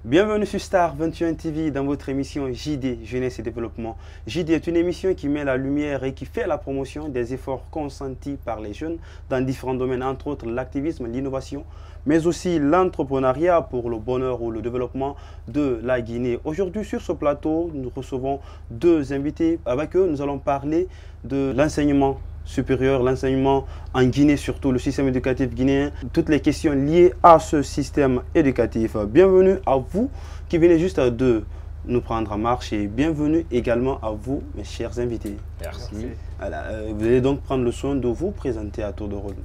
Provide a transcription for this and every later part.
Bienvenue sur Star 21 TV dans votre émission JD, Jeunesse et Développement. JD est une émission qui met la lumière et qui fait la promotion des efforts consentis par les jeunes dans différents domaines, entre autres l'activisme, l'innovation, mais aussi l'entrepreneuriat pour le bonheur ou le développement de la Guinée. Aujourd'hui, sur ce plateau, nous recevons deux invités. Avec eux, nous allons parler de l'enseignement supérieur, l'enseignement en Guinée, surtout le système éducatif guinéen, toutes les questions liées à ce système éducatif. Bienvenue à vous qui venez juste de nous prendre en marche et bienvenue également à vous, mes chers invités. Merci. Voilà, vous allez donc prendre le soin de vous présenter à tour de rôle.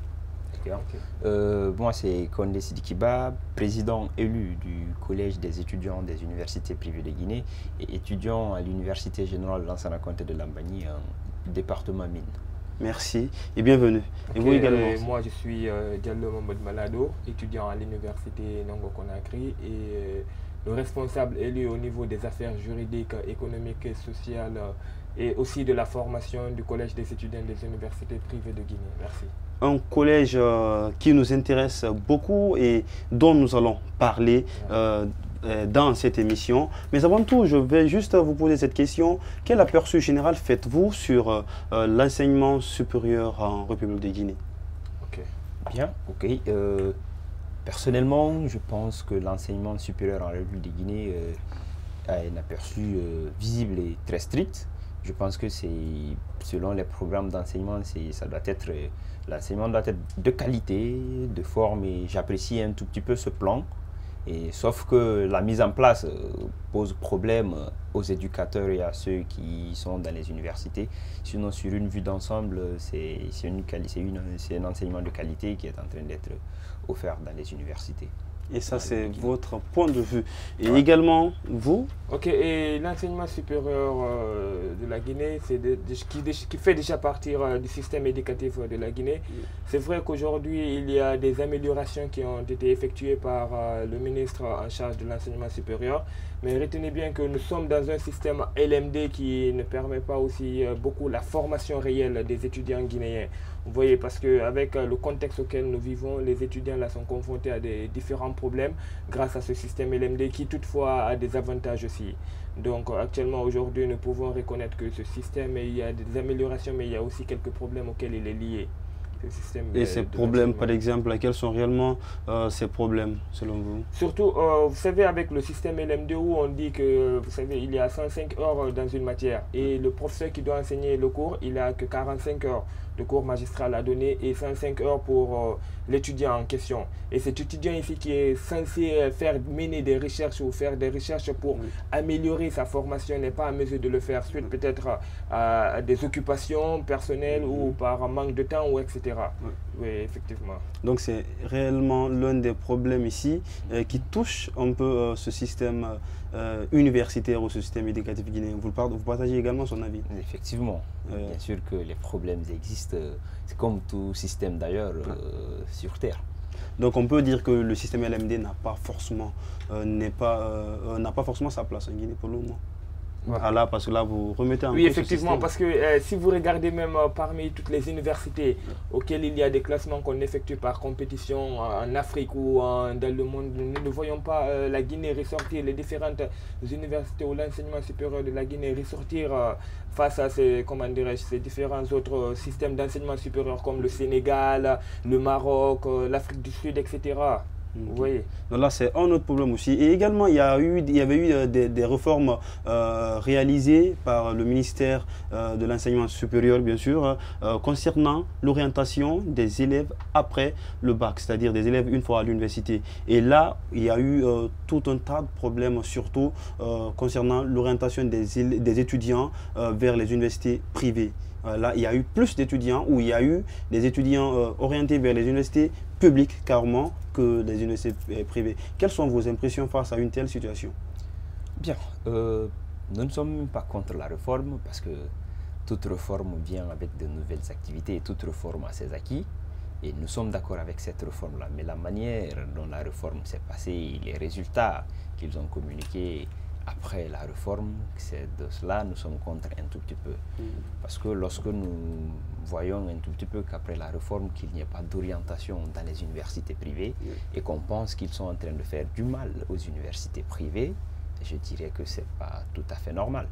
Moi, c'est Kondé Sidikiba, président élu du Collège des étudiants des universités privées de Guinée et étudiant à l'Université générale Lansana Conté de Lambani, département mine. Merci et bienvenue. Et vous également. Moi, je suis Diallo Mohamed Malado, étudiant à l'université Nongo Conakry et le responsable élu au niveau des affaires juridiques, économiques et sociales et aussi de la formation du Collège des étudiants des universités privées de Guinée. Merci. Un collège qui nous intéresse beaucoup et dont nous allons parler dans cette émission. Mais avant tout, je vais juste vous poser cette question. Quel aperçu général faites-vous sur l'enseignement supérieur en République de Guinée? Bien, personnellement, je pense que l'enseignement supérieur en République de Guinée a un aperçu visible et très strict. Je pense que c'est selon les programmes d'enseignement, l'enseignement doit être de qualité, de forme, et j'apprécie un tout petit peu ce plan. Sauf que la mise en place pose problème aux éducateurs et à ceux qui sont dans les universités. Sinon, sur une vue d'ensemble, c'est un enseignement de qualité qui est en train d'être offert dans les universités. Et ça, c'est votre point de vue. Et également, vous? Et l'enseignement supérieur de la Guinée, qui fait déjà partie du système éducatif de la Guinée. C'est vrai qu'aujourd'hui, il y a des améliorations qui ont été effectuées par le ministre en charge de l'enseignement supérieur. Mais retenez bien que nous sommes dans un système LMD qui ne permet pas aussi beaucoup la formation réelle des étudiants guinéens. Vous voyez, parce qu'avec le contexte auquel nous vivons, les étudiants là sont confrontés à des différents problèmes grâce à ce système LMD qui toutefois a des avantages aussi. Donc actuellement, aujourd'hui, nous pouvons reconnaître que ce système, il y a des améliorations, mais il y a aussi quelques problèmes auxquels il est lié. Et ces problèmes, par exemple, quels sont réellement ces problèmes, selon vous? Surtout, vous savez, avec le système LMD où on dit que, vous savez, il y a 105 heures dans une matière et le professeur qui doit enseigner le cours, il n'a que 45 heures de cours magistral à donner et 105 heures pour l'étudiant en question. Et cet étudiant ici qui est censé mener des recherches ou faire des recherches pour améliorer sa formation n'est pas en mesure de le faire suite peut-être à des occupations personnelles ou par manque de temps ou etc. Oui, effectivement. Donc c'est réellement l'un des problèmes ici qui touche un peu ce système universitaire ou ce système éducatif guinéen. Vous partagez également son avis? Effectivement. Bien sûr que les problèmes existent, c'est comme tout système d'ailleurs sur Terre. Donc on peut dire que le système LMD n'a pas forcément sa place en Guinée pour le moment. Ah là, parce que là, vous remettez en cause. Oui, effectivement, parce que si vous regardez même parmi toutes les universités auxquelles il y a des classements qu'on effectue par compétition en Afrique ou dans le monde, nous ne voyons pas la Guinée ressortir, les différentes universités ou l'enseignement supérieur de la Guinée ressortir face à ces différents autres systèmes d'enseignement supérieur comme le Sénégal, le Maroc, l'Afrique du Sud, etc. Vous voyez. Donc là, c'est un autre problème aussi. Et également, il y avait eu des réformes réalisées par le ministère de l'enseignement supérieur, bien sûr, concernant l'orientation des élèves après le bac, c'est-à-dire des élèves une fois à l'université. Et là, il y a eu tout un tas de problèmes, surtout concernant l'orientation des étudiants vers les universités privées. Là, il y a eu plus d'étudiants, ou il y a eu des étudiants orientés vers les universités publiques carrément que les universités privées. Quelles sont vos impressions face à une telle situation? Bien, nous ne sommes pas contre la réforme parce que toute réforme vient avec de nouvelles activités et toute réforme a ses acquis. Et nous sommes d'accord avec cette réforme-là. Mais la manière dont la réforme s'est passée, les résultats qu'ils ont communiqués après la réforme, c'est de cela nous sommes contre un tout petit peu. Parce que lorsque nous voyons un tout petit peu qu'après la réforme, qu'il n'y ait pas d'orientation dans les universités privées et qu'on pense qu'ils sont en train de faire du mal aux universités privées, je dirais que ce n'est pas tout à fait normal.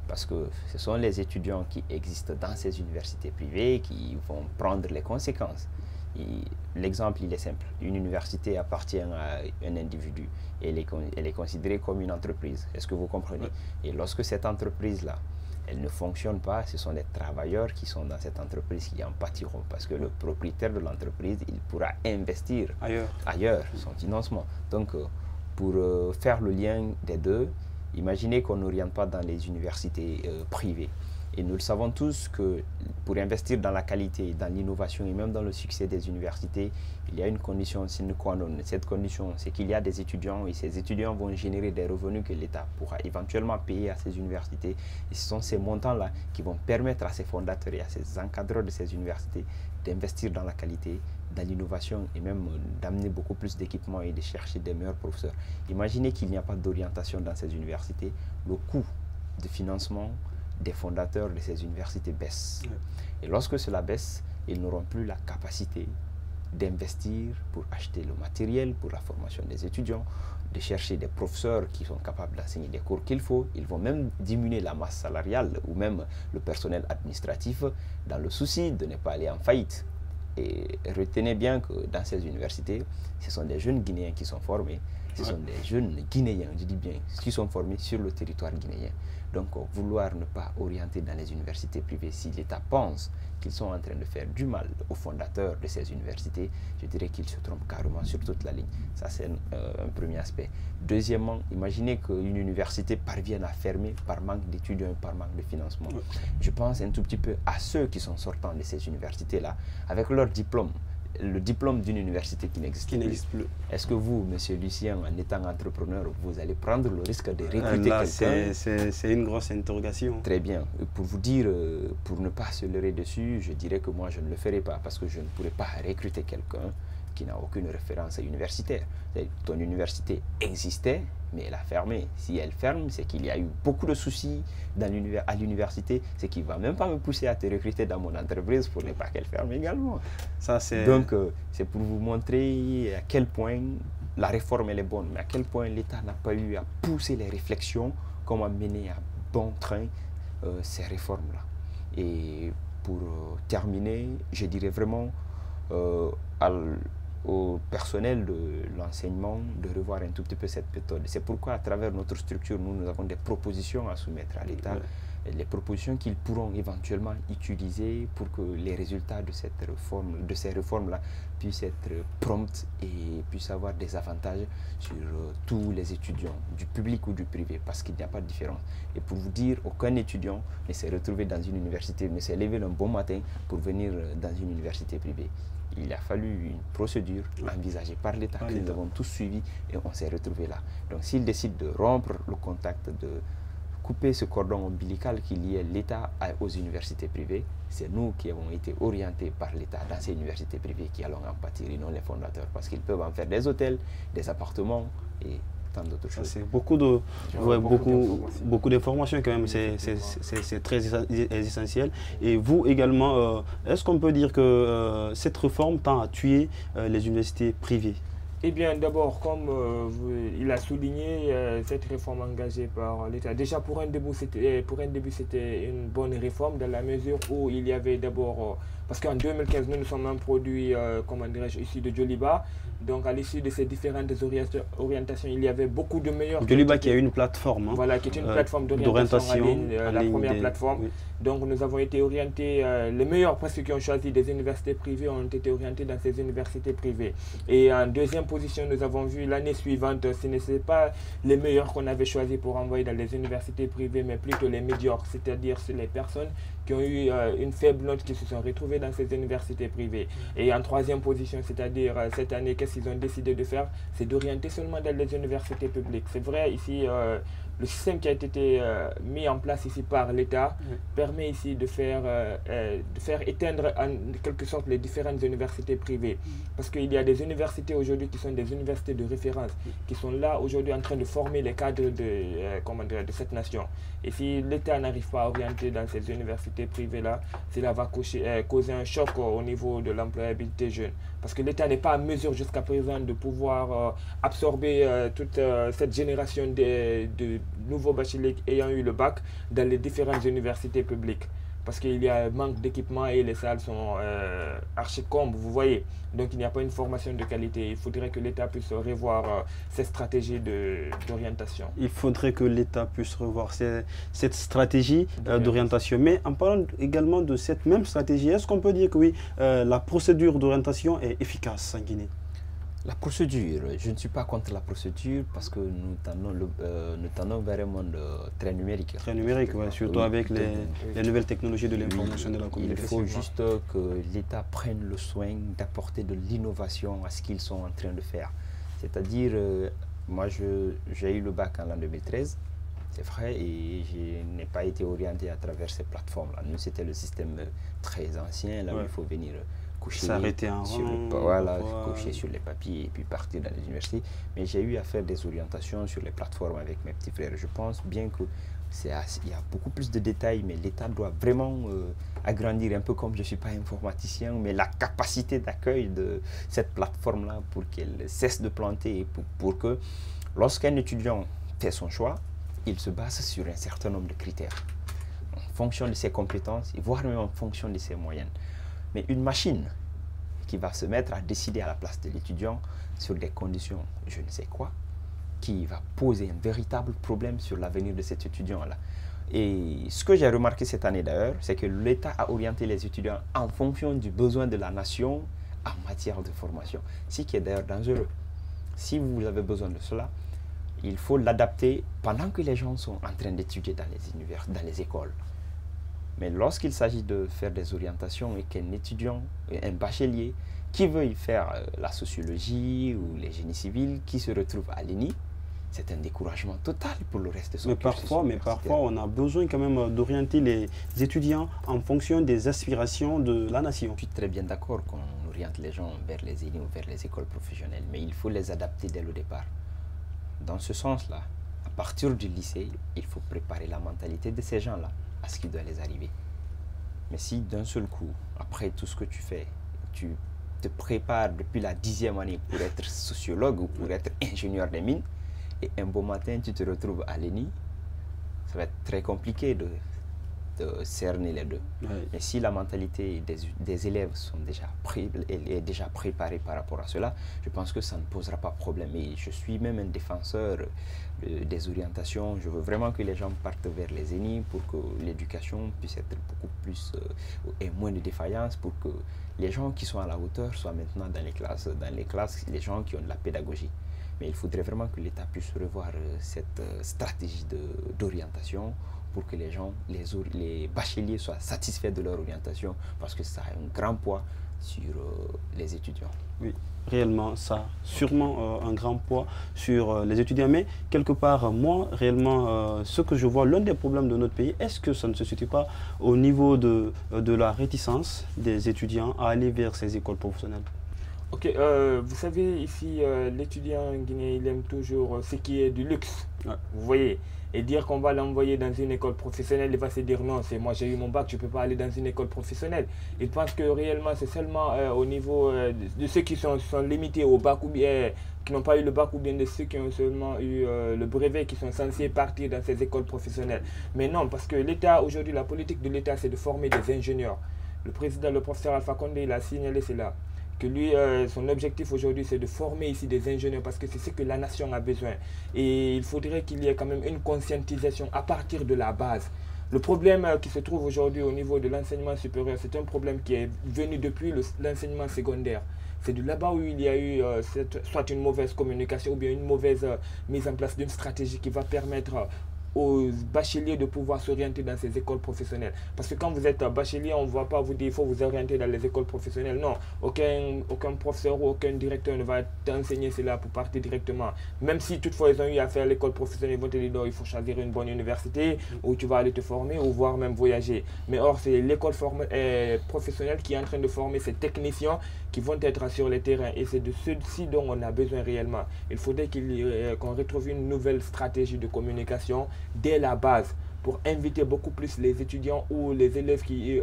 Parce que ce sont les étudiants qui existent dans ces universités privées qui vont prendre les conséquences. L'exemple, il est simple. Une université appartient à un individu et elle est considérée comme une entreprise. Est-ce que vous comprenez? Et lorsque cette entreprise-là, elle ne fonctionne pas, ce sont les travailleurs qui sont dans cette entreprise qui en pâtiront. Parce que le propriétaire de l'entreprise, il pourra investir ailleurs son financement. Donc, pour faire le lien des deux, imaginez qu'on n'oriente pas dans les universités privées. Et nous le savons tous que pour investir dans la qualité, dans l'innovation et même dans le succès des universités, il y a une condition sine qua non. Cette condition, c'est qu'il y a des étudiants et ces étudiants vont générer des revenus que l'État pourra éventuellement payer à ces universités. Et ce sont ces montants-là qui vont permettre à ces fondateurs et à ces encadreurs de ces universités d'investir dans la qualité, dans l'innovation et même d'amener beaucoup plus d'équipements et de chercher des meilleurs professeurs. Imaginez qu'il n'y a pas d'orientation dans ces universités, le coût de financement des fondateurs de ces universités baissent. Et lorsque cela baisse, ils n'auront plus la capacité d'investir pour acheter le matériel, pour la formation des étudiants, de chercher des professeurs qui sont capables d'enseigner les cours qu'il faut. Ils vont même diminuer la masse salariale ou même le personnel administratif dans le souci de ne pas aller en faillite. Et retenez bien que dans ces universités, ce sont des jeunes Guinéens qui sont formés. Ce sont des jeunes Guinéens, je dis bien, qui sont formés sur le territoire guinéen. Donc, vouloir ne pas orienter dans les universités privées, si l'État pense qu'ils sont en train de faire du mal aux fondateurs de ces universités, je dirais qu'ils se trompent carrément sur toute la ligne. Ça, c'est un premier aspect. Deuxièmement, imaginez qu'une université parvienne à fermer par manque d'étudiants et par manque de financement. Je pense un tout petit peu à ceux qui sont sortants de ces universités-là, avec leur diplôme. Le diplôme d'une université qui n'existe plus. Est-ce que vous, monsieur Lucien, en étant entrepreneur, vous allez prendre le risque de recruter quelqu'un? C'est une grosse interrogation. Très bien. Pour vous dire, pour ne pas se leurrer dessus, je dirais que moi, je ne le ferai pas parce que je ne pourrais pas recruter quelqu'un qui n'a aucune référence universitaire. Ton université existait, mais elle a fermé. Si elle ferme, c'est qu'il y a eu beaucoup de soucis à l'université, c'est qu'il ne va même pas me pousser à te recruter dans mon entreprise pour ne pas qu'elle ferme également. Donc, c'est pour vous montrer à quel point la réforme elle est bonne, mais à quel point l'État n'a pas eu à pousser les réflexions, comment mener à bon train ces réformes-là. Et pour terminer, je dirais vraiment au personnel de l'enseignement de revoir un tout petit peu cette méthode. C'est pourquoi à travers notre structure, nous avons des propositions à soumettre à l'État, les propositions qu'ils pourront éventuellement utiliser pour que les résultats de cette réforme, de ces réformes-là puissent être promptes et puissent avoir des avantages sur tous les étudiants, du public ou du privé, parce qu'il n'y a pas de différence. Et pour vous dire, aucun étudiant ne s'est retrouvé dans une université, ne s'est levé un bon matin pour venir dans une université privée. Il a fallu une procédure envisagée par l'État que nous avons tous suivi et on s'est retrouvé là. Donc s'il décide de rompre le contact, de couper ce cordon ombilical qui liait l'État aux universités privées, c'est nous qui avons été orientés par l'État dans ces universités privées qui allons en pâtir et non les fondateurs, parce qu'ils peuvent en faire des hôtels, des appartements et tant d'autres choses. C'est beaucoup d'informations quand même, c'est très essentiel. Et vous également, est-ce qu'on peut dire que cette réforme tend à tuer les universités privées? Eh bien, d'abord, comme il a souligné, cette réforme engagée par l'État, déjà pour un début, c'était une bonne réforme dans la mesure où il y avait d'abord, parce qu'en 2015, nous sommes un produit, comment dirais-je, issu de Joliba. Donc, à l'issue de ces différentes orientations, il y avait beaucoup de meilleurs... Joliba qui a une plateforme. Hein, voilà, qui est une plateforme d'orientation en ligne, la première plateforme. Oui. Donc, nous avons été orientés, les meilleurs presque qui ont choisi des universités privées ont été orientés dans ces universités privées. Et en deuxième position, nous avons vu l'année suivante, ce n'était pas les meilleurs qu'on avait choisis pour envoyer dans les universités privées, mais plutôt les médiocres, c'est-à-dire les personnes qui ont eu une faible note qui se sont retrouvées dans ces universités privées. Et en troisième position, c'est-à-dire cette année, qu'est-ce qu'ils ont décidé de faire? C'est d'orienter seulement dans les universités publiques. C'est vrai, ici, le système qui a été mis en place ici par l'État permet ici de faire éteindre en quelque sorte les différentes universités privées. Parce qu'il y a des universités aujourd'hui qui sont des universités de référence, qui sont là aujourd'hui en train de former les cadres de cette nation. Et si l'État n'arrive pas à orienter dans ces universités privées-là, cela va causer un choc au niveau de l'employabilité jeune. Parce que l'État n'est pas en mesure jusqu'à présent de pouvoir absorber toute cette génération de nouveaux bacheliers ayant eu le bac dans les différentes universités publiques. Parce qu'il y a un manque d'équipement et les salles sont archi-combes, vous voyez. Donc il n'y a pas une formation de qualité. Il faudrait que l'État puisse revoir ses stratégies d'orientation. Il faudrait que l'État puisse revoir cette stratégie d'orientation. Mais en parlant également de cette même stratégie, est-ce qu'on peut dire que oui, la procédure d'orientation est efficace en Guinée? La procédure, je ne suis pas contre la procédure parce que nous tendons vers un monde très numérique. Très numérique, ouais, surtout avec les nouvelles technologies de l'information et de la communication. Il faut juste que l'État prenne le soin d'apporter de l'innovation à ce qu'ils sont en train de faire. C'est-à-dire, moi j'ai eu le bac en l'an 2013, c'est vrai, et je n'ai pas été orienté à travers ces plateformes-là. Nous, c'était le système très ancien, là où il faut venir s'arrêter en rang, coucher sur les papiers et puis partir dans les universités. Mais j'ai eu à faire des orientations sur les plateformes avec mes petits frères. Je pense bien qu'il y a beaucoup plus de détails, mais l'État doit vraiment agrandir, un peu comme je ne suis pas informaticien, mais la capacité d'accueil de cette plateforme-là pour qu'elle cesse de planter et pour que lorsqu'un étudiant fait son choix, il se base sur un certain nombre de critères en fonction de ses compétences, voire même en fonction de ses moyennes. Mais une machine qui va se mettre à décider à la place de l'étudiant sur des conditions, je ne sais quoi, qui va poser un véritable problème sur l'avenir de cet étudiant-là. Et ce que j'ai remarqué cette année d'ailleurs, c'est que l'État a orienté les étudiants en fonction du besoin de la nation en matière de formation, ce qui est d'ailleurs dangereux. Si vous avez besoin de cela, il faut l'adapter pendant que les gens sont en train d'étudier dans les écoles. Mais lorsqu'il s'agit de faire des orientations et qu'un étudiant, un bachelier, qui veut y faire la sociologie ou les génies civils, qui se retrouve à l'ENI, c'est un découragement total pour le reste de son cursus. Mais parfois, on a besoin quand même d'orienter les étudiants en fonction des aspirations de la nation. Je suis très bien d'accord qu'on oriente les gens vers les ENI ou vers les écoles professionnelles, mais il faut les adapter dès le départ. Dans ce sens-là, à partir du lycée, il faut préparer la mentalité de ces gens-là à ce qui doit les arriver. Mais si d'un seul coup, après tout ce que tu fais, tu te prépares depuis la 10e année pour être sociologue ou pour être ingénieur des mines, et un beau matin tu te retrouves à l'ENI, ça va être très compliqué de cerner les deux. Oui. Mais si la mentalité des élèves est déjà préparée par rapport à cela, je pense que ça ne posera pas problème. Et je suis même un défenseur des orientations. Je veux vraiment que les gens partent vers les ENI pour que l'éducation puisse être beaucoup plus et moins de défaillance, pour que les gens qui sont à la hauteur soient maintenant dans les classes, les gens qui ont de la pédagogie. Mais il faudrait vraiment que l'État puisse revoir cette stratégie d'orientation pour que les gens, les bacheliers soient satisfaits de leur orientation, parce que ça a un grand poids sur les étudiants. Oui, réellement, ça a sûrement un grand poids sur les étudiants. Mais quelque part, moi, réellement, ce que je vois, l'un des problèmes de notre pays, est-ce que ça ne se situe pas au niveau de la réticence des étudiants à aller vers ces écoles professionnelles? Ok, vous savez, ici, l'étudiant guinéen, il aime toujours ce qui est du luxe. Ouais. Vous voyez, et dire qu'on va l'envoyer dans une école professionnelle, il va se dire non, c'est moi j'ai eu mon bac, je ne peux pas aller dans une école professionnelle. Il pense que réellement c'est seulement au niveau de ceux qui sont limités au bac, ou bien qui n'ont pas eu le bac, ou bien de ceux qui ont seulement eu le brevet, qui sont censés partir dans ces écoles professionnelles. Mais non, parce que l'État, aujourd'hui, la politique de l'État, c'est de former des ingénieurs. Le président, le professeur Alpha Condé, il a signalé cela. Que lui, son objectif aujourd'hui, c'est de former ici des ingénieurs, parce que c'est ce que la nation a besoin. Et il faudrait qu'il y ait quand même une conscientisation à partir de la base. Le problème qui se trouve aujourd'hui au niveau de l'enseignement supérieur, c'est un problème qui est venu depuis l'enseignement secondaire. C'est de là-bas où il y a eu soit une mauvaise communication ou bien une mauvaise mise en place d'une stratégie qui va permettre aux bacheliers de pouvoir s'orienter dans ces écoles professionnelles. Parce que quand vous êtes bachelier, on ne va pas vous dire qu'il faut vous orienter dans les écoles professionnelles. Non, aucun professeur ou aucun directeur ne va t'enseigner cela pour partir directement. Même si toutefois ils ont eu à faire l'école professionnelle, ils vont te dire non, il faut choisir une bonne université où tu vas aller te former ou voire même voyager. Mais or, c'est l'école professionnelle qui est en train de former ces techniciens qui vont être sur le terrain. Et c'est de ceux-ci dont on a besoin réellement. Il faudrait qu'on retrouve une nouvelle stratégie de communication dès la base pour inviter beaucoup plus les étudiants ou les élèves qui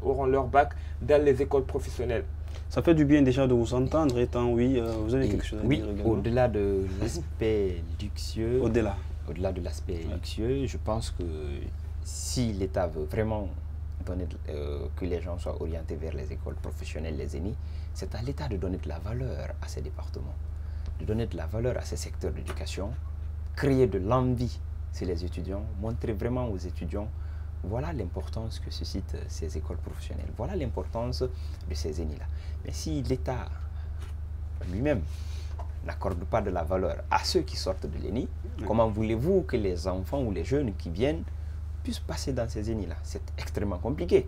auront leur bac dans les écoles professionnelles. Ça fait du bien déjà de vous entendre, étant oui, vous avez quelque chose à dire également. Au-delà de l'aspect luxueux, au-delà de l'aspect luxueux, je pense que si l'État veut vraiment donner, que les gens soient orientés vers les écoles professionnelles, les ENI, c'est à l'État de donner de la valeur à ces départements, de donner de la valeur à ces secteurs d'éducation, créer de l'envie chez les étudiants, montrer vraiment aux étudiants, voilà l'importance que suscitent ces écoles professionnelles, voilà l'importance de ces ENI-là. Mais si l'État lui-même n'accorde pas de la valeur à ceux qui sortent de l'ENI, comment voulez-vous que les enfants ou les jeunes qui viennent puissent passer dans ces ENI-là? C'est extrêmement compliqué.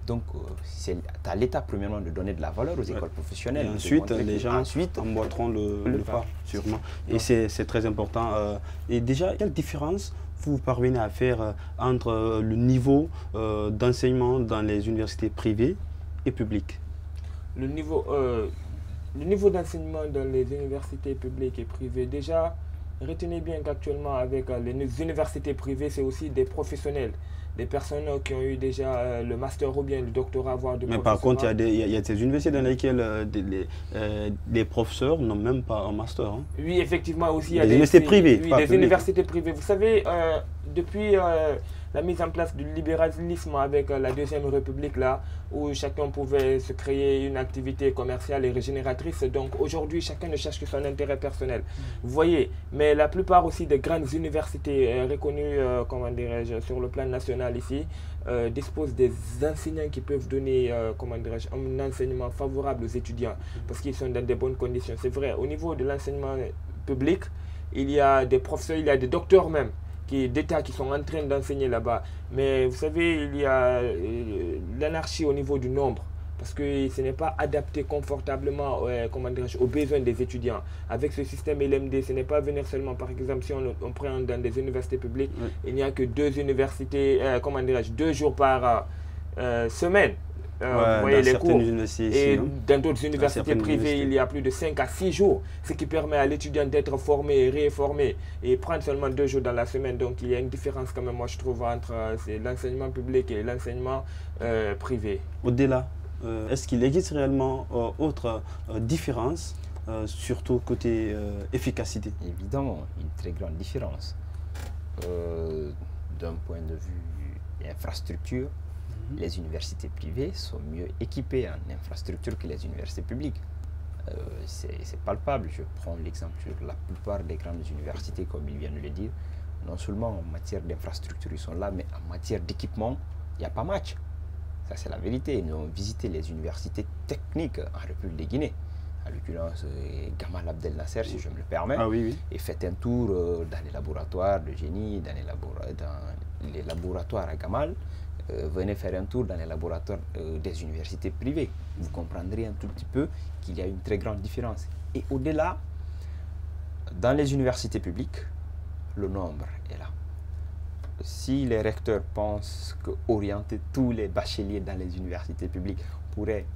Donc, c'est à l'État, premièrement, de donner de la valeur aux écoles professionnelles. Et ensuite, les gens emboîteront le pas, sûrement. Et c'est très important. Et déjà, quelle différence vous parvenez à faire entre le niveau d'enseignement dans les universités privées et publiques? Le niveau d'enseignement dans les universités publiques et privées, déjà, retenez bien qu'actuellement, avec les universités privées, c'est aussi des professionnels. Des personnes qui ont eu déjà le master ou bien le doctorat, voire de. Mais par contre, il y a des universités dans lesquelles les professeurs n'ont même pas un master. Hein. Oui, effectivement, aussi. Il y a des universités privées. Oui, des universités privées. Vous savez, depuis la mise en place du libéralisme avec la Deuxième République, là, où chacun pouvait se créer une activité commerciale et régénératrice. Donc aujourd'hui, chacun ne cherche que son intérêt personnel. Vous voyez, mais la plupart aussi des grandes universités reconnues, comment dirais-je, sur le plan national ici, disposent des enseignants qui peuvent donner, comment dirais-je, un enseignement favorable aux étudiants, parce qu'ils sont dans de bonnes conditions. C'est vrai, au niveau de l'enseignement public, il y a des professeurs, il y a des docteurs même, d'État qui sont en train d'enseigner là-bas. Mais vous savez, il y a l'anarchie au niveau du nombre, parce que ce n'est pas adapté confortablement aux besoins des étudiants. Avec ce système LMD, ce n'est pas venir seulement, par exemple, si on prend dans des universités publiques, il n'y a que 2 universités, 2 jours par semaine. Vous voyez les cours. Et dans d'autres universités privées, il y a plus de 5 à 6 jours, ce qui permet à l'étudiant d'être formé et réformé et prendre seulement 2 jours dans la semaine. Donc il y a une différence quand même, moi je trouve, entre l'enseignement public et l'enseignement privé. Au-delà, est-ce qu'il existe réellement autre différence, surtout côté efficacité? Évidemment, une très grande différence. D'un point de vue infrastructure, les universités privées sont mieux équipées en infrastructure que les universités publiques. C'est palpable. Je prends l'exemple sur la plupart des grandes universités, comme il vient de le dire. Non seulement en matière d'infrastructure, ils sont là, mais en matière d'équipement, il n'y a pas match. Ça, c'est la vérité. Nous avons visité les universités techniques en République de Guinée, à l'occurrence Gamal Abdel Nasser, si je me le permets, et faites un tour dans les laboratoires de génie, dans les laboratoires à Gamal. Venez faire un tour dans les laboratoires des universités privées. Vous comprendrez un tout petit peu qu'il y a une très grande différence. Et au-delà, dans les universités publiques, le nombre est là. Si les recteurs pensent qu'orienter tous les bacheliers dans les universités publiques pourrait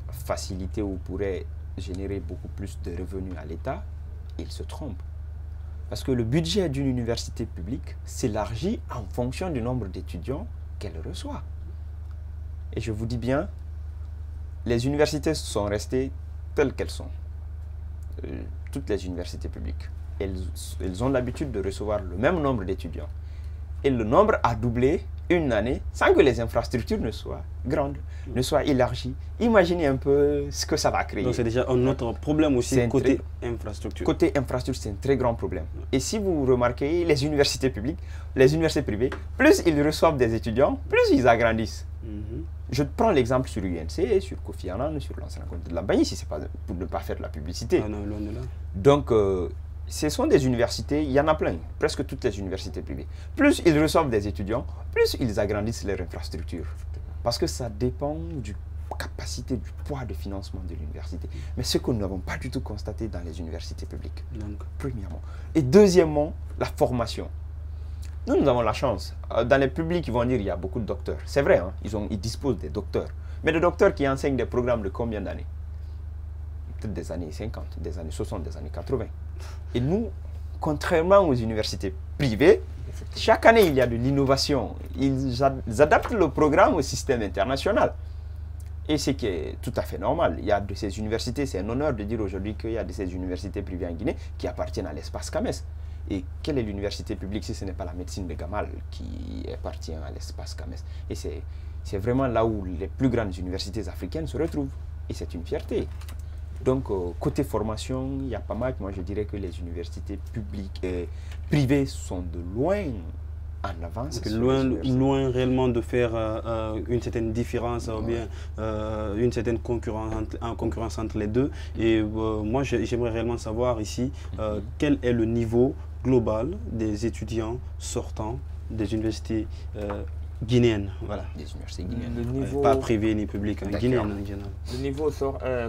faciliter ou pourrait générer beaucoup plus de revenus à l'État, ils se trompent. Parce que le budget d'une université publique s'élargit en fonction du nombre d'étudiants qu'elle reçoit. Et je vous dis bien, les universités sont restées telles qu'elles sont. Toutes les universités publiques. Elles ont l'habitude de recevoir le même nombre d'étudiants. Et le nombre a doublé une année sans que les infrastructures ne soient grandes, ne soient élargies. Imaginez un peu ce que ça va créer. Donc c'est déjà un autre problème aussi côté infrastructure. Côté infrastructure, c'est un très grand problème. Et si vous remarquez, les universités publiques, les universités privées, plus ils reçoivent des étudiants, plus ils agrandissent. Je prends l'exemple sur UNC, sur Kofi Annan, sur l'ancien compte de la Banyi, si c'est pas pour ne pas faire de la publicité. Ah non, loin de là. Donc, ce sont des universités, il y en a plein, presque toutes les universités privées. Plus ils reçoivent des étudiants, plus ils agrandissent leur infrastructure. Parce que ça dépend du capacité, du poids de financement de l'université. Mais ce que nous n'avons pas du tout constaté dans les universités publiques, premièrement. Et deuxièmement, la formation. Nous avons la chance. Dans les publics, ils vont dire qu'il y a beaucoup de docteurs. C'est vrai, hein, ils disposent des docteurs. Mais des docteurs qui enseignent des programmes de combien d'années? Peut-être des années 50, des années 60, des années 80. Et nous, contrairement aux universités privées, chaque année, il y a de l'innovation. Ils adaptent le programme au système international. Et ce qui est tout à fait normal. Il y a de ces universités, c'est un honneur de dire aujourd'hui qu'il y a de ces universités privées en Guinée qui appartiennent à l'espace CAMES. Et quelle est l'université publique si ce n'est pas la médecine de Gamal qui appartient à l'espace CAMES? Et c'est vraiment là où les plus grandes universités africaines se retrouvent. Et c'est une fierté. Donc, côté formation, il y a pas mal. Moi, je dirais que les universités publiques et privées sont de loin en avance. Loin réellement de faire une certaine différence ou bien une certaine concurrence entre les deux. Et moi, j'aimerais réellement savoir ici quel est le niveau global des étudiants sortants des universités guinéennes. Voilà. Des universités guinéennes. Le niveau, pas privées ni publiques, guinéennes en général. Le niveau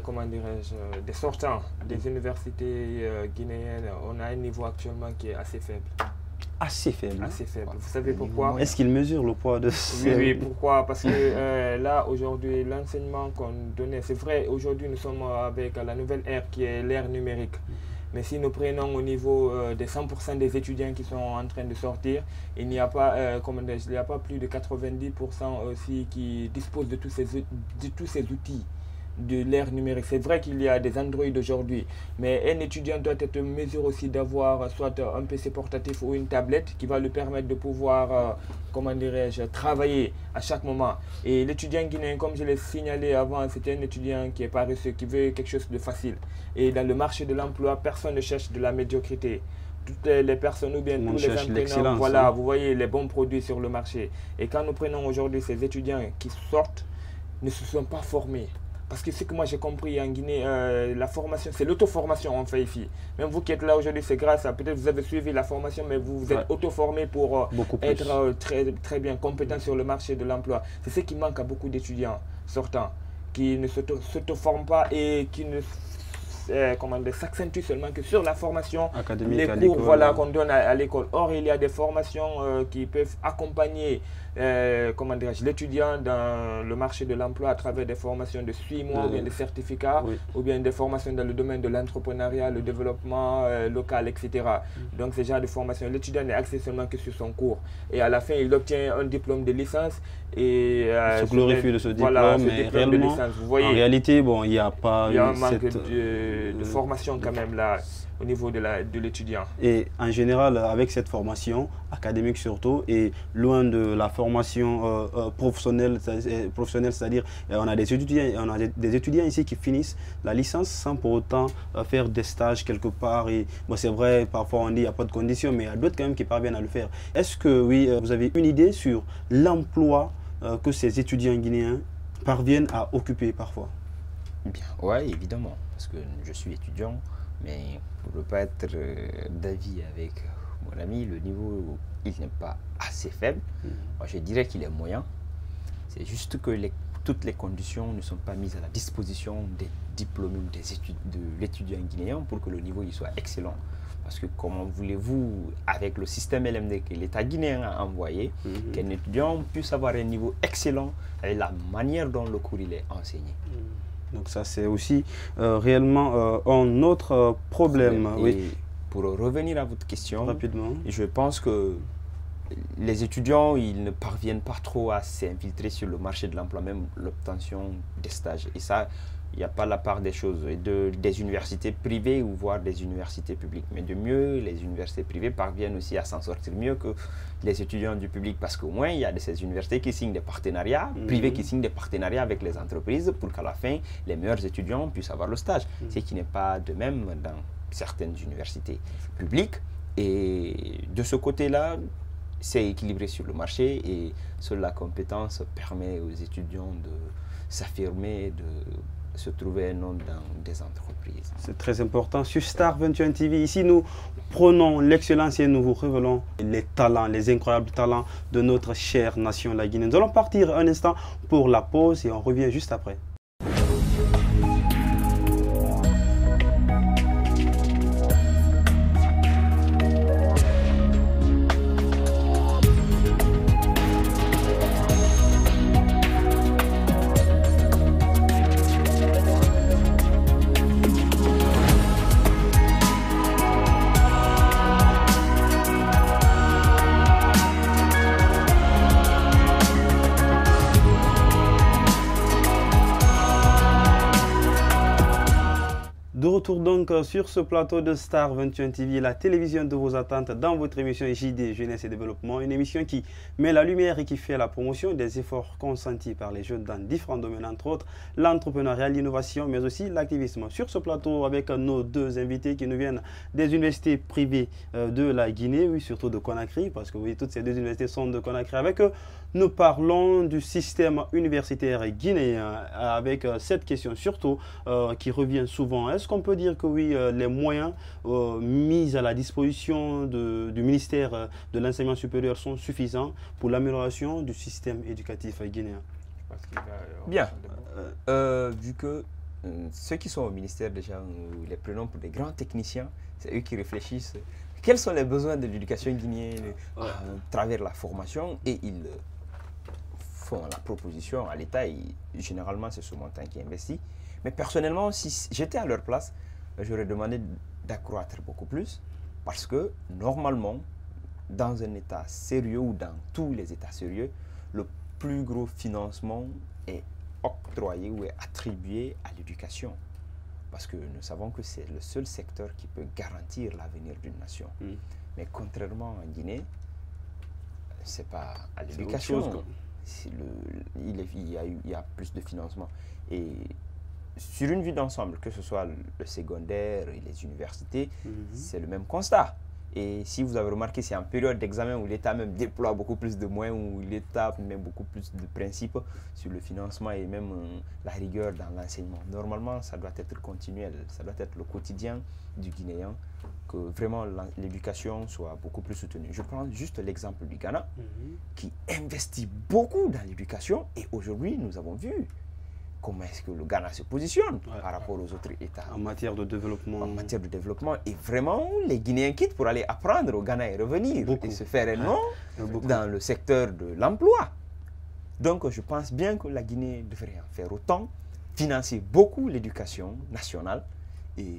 comment dirais-je, des sortants des universités guinéennes, on a un niveau actuellement qui est assez faible. Assez faible. Assez faible. Vous savez pourquoi? Est-ce qu'il mesure le poids de oui, pourquoi? Parce que là, aujourd'hui, l'enseignement qu'on donnait, c'est vrai, aujourd'hui, nous sommes avec la nouvelle ère qui est l'ère numérique. Mais si nous prenons au niveau des 100% des étudiants qui sont en train de sortir, il n'y a pas, il n'y a pas plus de 90% aussi qui disposent de tous ces outils de l'ère numérique. C'est vrai qu'il y a des Android aujourd'hui, mais un étudiant doit être en mesure aussi d'avoir soit un PC portatif ou une tablette qui va lui permettre de pouvoir, comment dirais-je, travailler à chaque moment. Et l'étudiant guinéen, comme je l'ai signalé avant, c'est un étudiant qui est paresseux, qui veut quelque chose de facile. Et dans le marché de l'emploi, personne ne cherche de la médiocrité. Toutes les personnes ou bien tous les entraîneurs, voilà, vous voyez les bons produits sur le marché. Et quand nous prenons aujourd'hui ces étudiants qui sortent, ne se sont pas formés. Parce que ce que moi j'ai compris en Guinée, la formation, c'est l'auto-formation en fait ici. Même vous qui êtes là aujourd'hui, c'est grâce à, peut-être vous avez suivi la formation, mais vous êtes auto-formé pour être très bien compétent sur le marché de l'emploi. C'est ce qui manque à beaucoup d'étudiants sortants, qui ne s'auto-forment pas et qui ne s'accentue seulement que sur la formation, académique, les cours voilà, qu'on donne à l'école. Or, il y a des formations qui peuvent accompagner l'étudiant dans le marché de l'emploi à travers des formations de 6 mois, ou bien des certificats, ou bien des formations dans le domaine de l'entrepreneuriat, le développement local, etc. Donc, ce genre de formation, l'étudiant n'est axé seulement que sur son cours. Et à la fin, il obtient un diplôme de licence. Et se glorifie de ce diplôme, voilà, mais réellement, licence, vous voyez, en réalité, bon, il n'y a pas un manque de formation quand même là au niveau de l'étudiant. Et en général, avec cette formation académique surtout, et loin de la formation professionnelle, c'est-à-dire on a des étudiants ici qui finissent la licence sans pour autant faire des stages quelque part. Et bon, c'est vrai, parfois on dit qu'il n'y a pas de conditions, mais il y a d'autres quand même qui parviennent à le faire. Est-ce que oui, vous avez une idée sur l'emploi que ces étudiants guinéens parviennent à occuper parfois? Bien, oui, évidemment, parce que je suis étudiant, mais pour ne pas être d'avis avec mon ami, le niveau, il n'est pas assez faible. Moi, je dirais qu'il est moyen. C'est juste que toutes les conditions ne sont pas mises à la disposition des diplômés ou de l'étudiant guinéen pour que le niveau il soit excellent. Parce que comment voulez-vous, avec le système LMD que l'État guinéen a envoyé, qu'un étudiant puisse avoir un niveau excellent avec la manière dont le cours il est enseigné. Donc ça, c'est aussi réellement un autre problème. Oui. Pour revenir à votre question, rapidement, je pense que les étudiants, ils ne parviennent pas trop à s'infiltrer sur le marché de l'emploi, même l'obtention des stages. Et ça, il n'y a pas la part des choses, des universités privées ou voire des universités publiques. Mais de mieux, les universités privées parviennent aussi à s'en sortir mieux que les étudiants du public. Parce qu'au moins, il y a de ces universités qui signent des partenariats, privés qui signent des partenariats avec les entreprises pour qu'à la fin, les meilleurs étudiants puissent avoir le stage. Ce qui n'est pas de même dans certaines universités publiques. Et de ce côté-là, c'est équilibré sur le marché et seule la compétence permet aux étudiants de s'affirmer, de se trouver un nom dans des entreprises. C'est très important. Sur Star 21 TV, ici, nous Prenons l'excellence et nous vous révélons les talents, les incroyables talents de notre chère nation, la Guinée. Nous allons partir un instant pour la pause et on revient juste après. De retour donc sur ce plateau de Star 21 TV, la télévision de vos attentes dans votre émission JD Jeunesse et Développement, une émission qui met la lumière et qui fait la promotion des efforts consentis par les jeunes dans différents domaines, entre autres l'entrepreneuriat, l'innovation, mais aussi l'activisme. Sur ce plateau, avec nos deux invités qui nous viennent des universités privées de la Guinée, oui, surtout de Conakry, parce que oui, toutes ces deux universités sont de Conakry. Avec eux, nous parlons du système universitaire guinéen, avec cette question surtout qui revient souvent. Est-ce qu'on peut dire que oui, les moyens mis à la disposition du ministère de l'enseignement supérieur sont suffisants pour l'amélioration du système éducatif guinéen? Bien, vu que ceux qui sont au ministère déjà, nous les prenons pour des grands techniciens, c'est eux qui réfléchissent quels sont les besoins de l'éducation guinéenne à travers la formation, et ils font la proposition à l'État, et généralement c'est ce montant qui investit. Mais personnellement, si j'étais à leur place, j'aurais demandé d'accroître beaucoup plus, parce que normalement, dans un État sérieux ou dans tous les États sérieux, le plus gros financement est octroyé ou est attribué à l'éducation. Parce que nous savons que c'est le seul secteur qui peut garantir l'avenir d'une nation. Mais contrairement en Guinée, c'est pas à l'éducation. Il y a plus de financement. Et sur une vue d'ensemble, que ce soit le secondaire et les universités, c'est le même constat. Et si vous avez remarqué, c'est en période d'examen où l'État même déploie beaucoup plus de moyens, où l'État met beaucoup plus de principes sur le financement et même la rigueur dans l'enseignement. Normalement, ça doit être continuel, ça doit être le quotidien du Guinéen, que vraiment l'éducation soit beaucoup plus soutenue. Je prends juste l'exemple du Ghana, qui investit beaucoup dans l'éducation, et aujourd'hui, nous avons vu comment est-ce que le Ghana se positionne par rapport aux autres États. En matière de développement. En matière de développement. Et vraiment, les Guinéens quittent pour aller apprendre au Ghana et revenir. Et se faire un nom dans le secteur de l'emploi. Donc, je pense bien que la Guinée devrait en faire autant, financer beaucoup l'éducation nationale et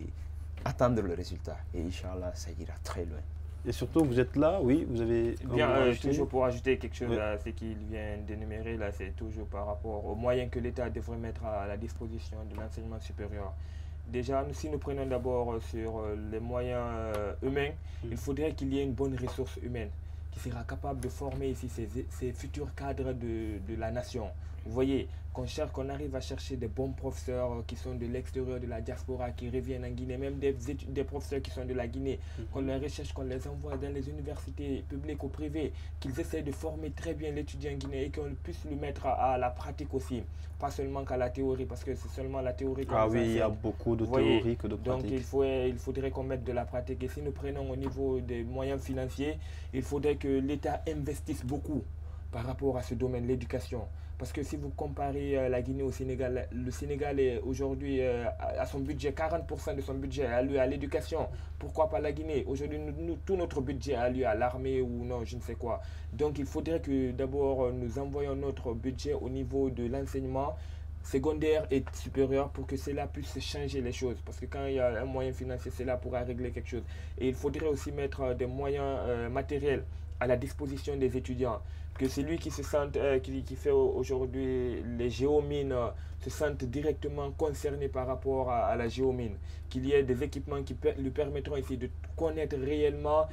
attendre le résultat. Et Inch'Allah, ça ira très loin. Et surtout, vous êtes là, oui, vous avez... Bien, toujours pour ajouter quelque chose à ce qu'il vient d'énumérer, là, c'est toujours par rapport aux moyens que l'État devrait mettre à la disposition de l'enseignement supérieur. Déjà, si nous prenons d'abord sur les moyens humains, il faudrait qu'il y ait une bonne ressource humaine qui sera capable de former ici ces futurs cadres de la nation. Vous voyez, qu'on arrive à chercher des bons professeurs qui sont de l'extérieur, de la diaspora, qui reviennent en Guinée, même des professeurs qui sont de la Guinée, qu'on les recherche, qu'on les envoie dans les universités publiques ou privées, qu'ils essaient de former très bien l'étudiant guinéen et qu'on puisse le mettre à la pratique aussi, pas seulement qu'à la théorie, parce que c'est seulement la théorie qu'on nous enseigne. Il y a beaucoup de théorie que de pratique. Donc il faudrait qu'on mette de la pratique. Et si nous prenons au niveau des moyens financiers, il faudrait que l'État investisse beaucoup par rapport à ce domaine, l'éducation. Parce que si vous comparez la Guinée au Sénégal, le Sénégal est aujourd'hui à son budget, 40% de son budget alloué à l'éducation. Pourquoi pas la Guinée? Aujourd'hui, tout notre budget alloué à l'armée ou non, je ne sais quoi. Donc il faudrait que d'abord nous envoyions notre budget au niveau de l'enseignement secondaire et supérieur pour que cela puisse changer les choses. Parce que quand il y a un moyen financier, cela pourra régler quelque chose. Et il faudrait aussi mettre des moyens matériels à la disposition des étudiants. Que celui qui se sente, qui fait aujourd'hui les géomines se sente directement concerné par rapport à la géomine. Qu'il y ait des équipements qui lui permettront ici de connaître réellement,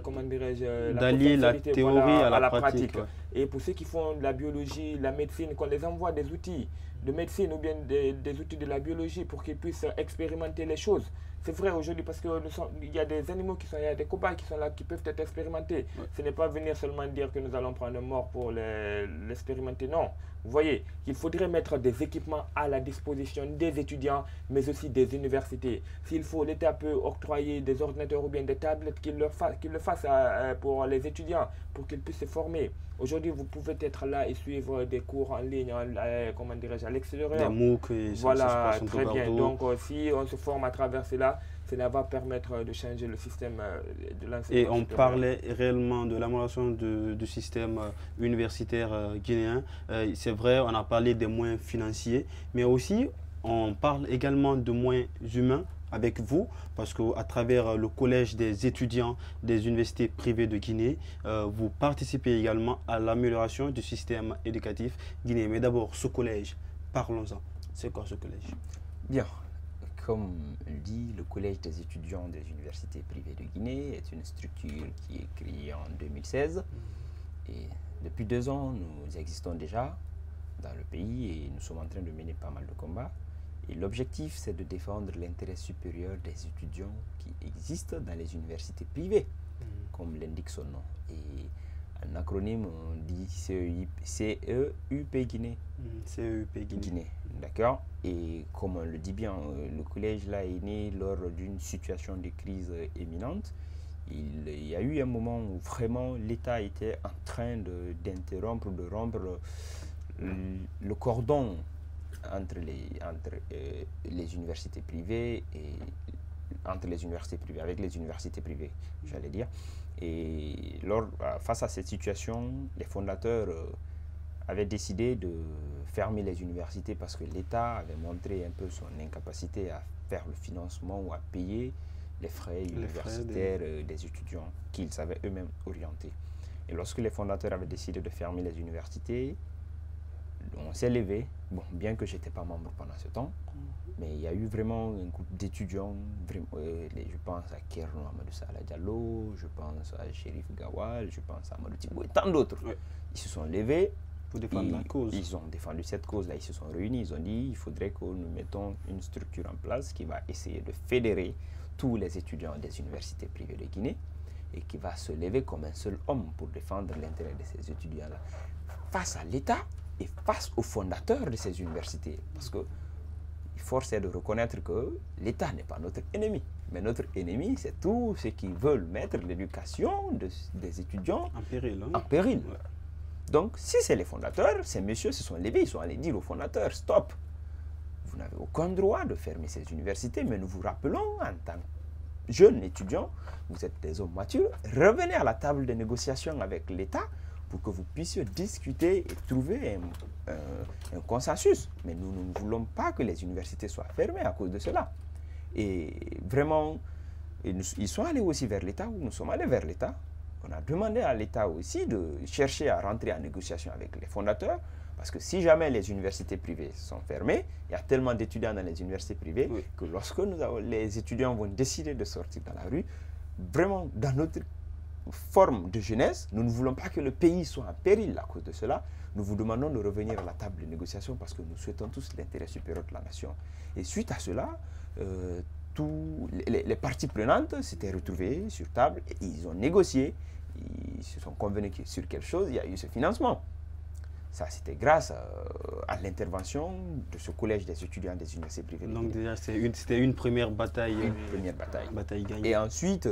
comment dirais-je, d'allier la théorie à la pratique. Et pour ceux qui font de la biologie, la médecine, qu'on les envoie des outils de médecine ou bien des outils de la biologie pour qu'ils puissent expérimenter les choses. C'est vrai aujourd'hui parce qu'il y a des animaux qui sont, il y a des cobayes qui sont là, qui peuvent être expérimentés. Ouais. Ce n'est pas venir seulement dire que nous allons prendre un mort pour l'expérimenter. Non. Vous voyez, il faudrait mettre des équipements à la disposition des étudiants, mais aussi des universités. S'il faut, l'État peut octroyer des ordinateurs ou bien des tablettes qu'il le fasse pour les étudiants, pour qu'ils puissent se former. Aujourd'hui, vous pouvez être là et suivre des cours en ligne, comment dirais-je, à l'extérieur. Des MOOC, et Voilà, ça se passe très bien. partout. Donc, si on se forme à travers cela, cela va permettre de changer le système de l'enseignement. Et on supérieur. parlait réellement de l'amélioration du système universitaire guinéen. C'est vrai, on a parlé des moyens financiers, mais aussi on parle également de moyens humains avec vous, parce qu'à travers le collège des étudiants des universités privées de Guinée, vous participez également à l'amélioration du système éducatif guinéen. Mais d'abord, ce collège, parlons-en. C'est quoi ce collège? Bien, comme le dit, le Collège des étudiants des universités privées de Guinée est une structure qui est créée en 2016. Et depuis 2 ans, nous existons déjà dans le pays et nous sommes en train de mener pas mal de combats. Et l'objectif, c'est de défendre l'intérêt supérieur des étudiants qui existent dans les universités privées, comme l'indique son nom. Et en acronyme, on dit CEUP Guinée. CEUP Guinée. Guinée, d'accord. Et comme on le dit bien, le collège là est né lors d'une situation de crise éminente. Il y a eu un moment où vraiment l'État était en train de rompre le cordon entre les universités privées et avec les universités privées, j'allais dire. Et face à cette situation, les fondateurs avaient décidé de fermer les universités parce que l'État avait montré un peu son incapacité à faire le financement ou à payer les frais universitaires des étudiants qu'ils avaient eux-mêmes orientés. Et lorsque les fondateurs avaient décidé de fermer les universités, on s'est levé, bon, bien que je n'étais pas membre pendant ce temps, mais il y a eu vraiment un groupe d'étudiants, je pense à Kerno Amadou Salah Diallo, je pense à Chérif Gawal, je pense à Amadou Tibou et tant d'autres. Ouais. Ils se sont levés pour défendre la cause. Ils ont défendu cette cause-là, ils se sont réunis, ils ont dit il faudrait que nous mettons une structure en place qui va essayer de fédérer tous les étudiants des universités privées de Guinée et qui va se lever comme un seul homme pour défendre l'intérêt de ces étudiants-là face à l'État et face aux fondateurs de ces universités. Parce que il faut de reconnaître que l'État n'est pas notre ennemi. Mais notre ennemi, c'est tous ceux qui veulent mettre l'éducation des étudiants en péril. Hein? En péril. Ouais. Donc, si c'est les fondateurs, ces messieurs se sont levés, ils sont allés dire aux fondateurs, stop, vous n'avez aucun droit de fermer ces universités, mais nous vous rappelons, en tant que jeunes étudiants, vous êtes des hommes matures, revenez à la table de négociation avec l'État pour que vous puissiez discuter et trouver un consensus. Mais nous ne voulons pas que les universités soient fermées à cause de cela. Et vraiment, ils sont allés aussi vers l'État, ou nous sommes allés vers l'État. On a demandé à l'État aussi de chercher à rentrer en négociation avec les fondateurs, parce que si jamais les universités privées sont fermées, il y a tellement d'étudiants dans les universités privées que lorsque les étudiants vont décider de sortir dans la rue, vraiment dans notre forme de jeunesse, nous ne voulons pas que le pays soit en péril à cause de cela. Nous vous demandons de revenir à la table de négociation parce que nous souhaitons tous l'intérêt supérieur de la nation. Et suite à cela, tous les parties prenantes s'étaient retrouvées sur table et ils ont négocié. Ils se sont convenus que sur quelque chose, il y a eu ce financement. Ça, c'était grâce à l'intervention de ce collège des étudiants des universités privées. Donc déjà, c'était une première bataille. Une première bataille. Bataille gagnée. Et ensuite,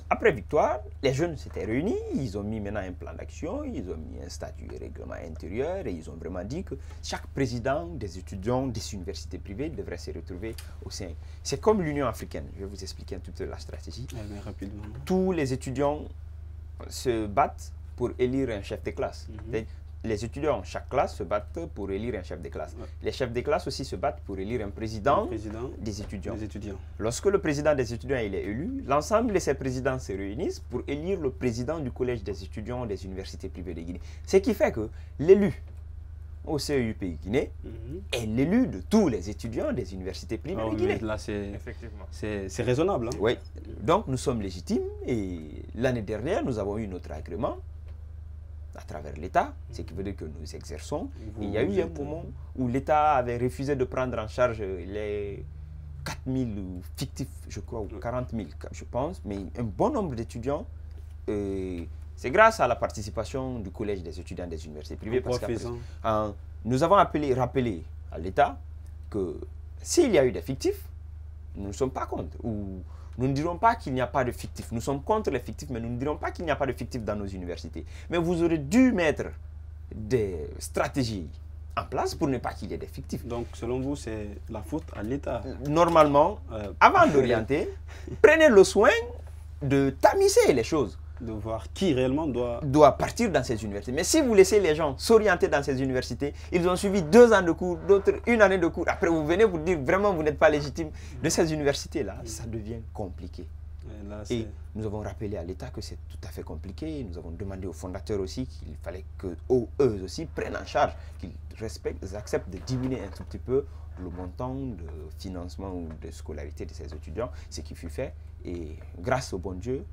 après victoire, les jeunes s'étaient réunis, ils ont mis maintenant un plan d'action, ils ont mis un statut et règlement intérieur et ils ont vraiment dit que chaque président des étudiants des universités privées devrait se retrouver au sein. C'est comme l'Union africaine. Je vais vous expliquer un tout petit peu la stratégie. Mais rapidement. Tous les étudiants se battent pour élire un chef de classe. Les étudiants, chaque classe, se battent pour élire un chef de classe. Ouais. Les chefs de classe aussi se battent pour élire un président des étudiants. Lorsque le président des étudiants il est élu, l'ensemble de ces présidents se réunissent pour élire le président du collège des étudiants des universités privées de Guinée. Ce qui fait que l'élu au CEUP Guinée est l'élu de tous les étudiants des universités privées de Guinée. Là, c'est raisonnable. Hein? Oui. Donc, nous sommes légitimes et l'année dernière, nous avons eu notre agrément à travers l'État, ce qui veut dire que nous exerçons. Il y a eu un moment où l'État avait refusé de prendre en charge 4 000 fictifs, je crois, ou 40 000, je pense, mais un bon nombre d'étudiants. C'est grâce à la participation du collège des étudiants des universités privées. Parce que nous avons rappelé à l'État que s'il y a eu des fictifs, nous ne sommes pas contre. Ou nous ne dirons pas qu'il n'y a pas de fictifs. Nous sommes contre les fictifs, mais nous ne dirons pas qu'il n'y a pas de fictifs dans nos universités. Mais vous aurez dû mettre des stratégies en place pour ne pas qu'il y ait des fictifs. Donc, selon vous, c'est la faute à l'État? Normalement, avant d'orienter, prenez le soin de tamiser les choses. De voir qui réellement doit partir dans ces universités. Mais si vous laissez les gens s'orienter dans ces universités, ils ont suivi 2 ans de cours, d'autres 1 année de cours. Après, vous venez vous dire vraiment vous n'êtes pas légitime de ces universités-là. Ça devient compliqué. Et nous avons rappelé à l'État que c'est tout à fait compliqué. Nous avons demandé aux fondateurs aussi qu'il fallait qu'eux aussi prennent en charge, qu'ils acceptent de diminuer un tout petit peu le montant de financement ou de scolarité de ces étudiants, ce qui fut fait. Et grâce au bon Dieu,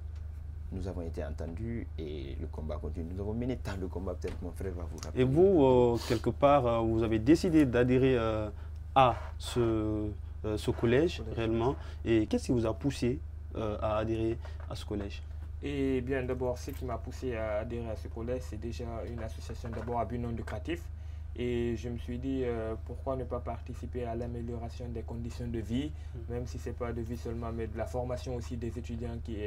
nous avons été entendus et le combat continue. Nous avons mené tant de combats, peut-être mon frère va vous rappeler. Et vous, quelque part, vous avez décidé d'adhérer à ce collège réellement. Et qu'est-ce qui vous a poussé à adhérer à ce collège? Et bien d'abord, ce qui m'a poussé à adhérer à ce collège, c'est déjà une association d'abord à but non lucratif. Et je me suis dit, pourquoi ne pas participer à l'amélioration des conditions de vie, même si ce n'est pas de vie seulement, mais de la formation aussi des étudiants qui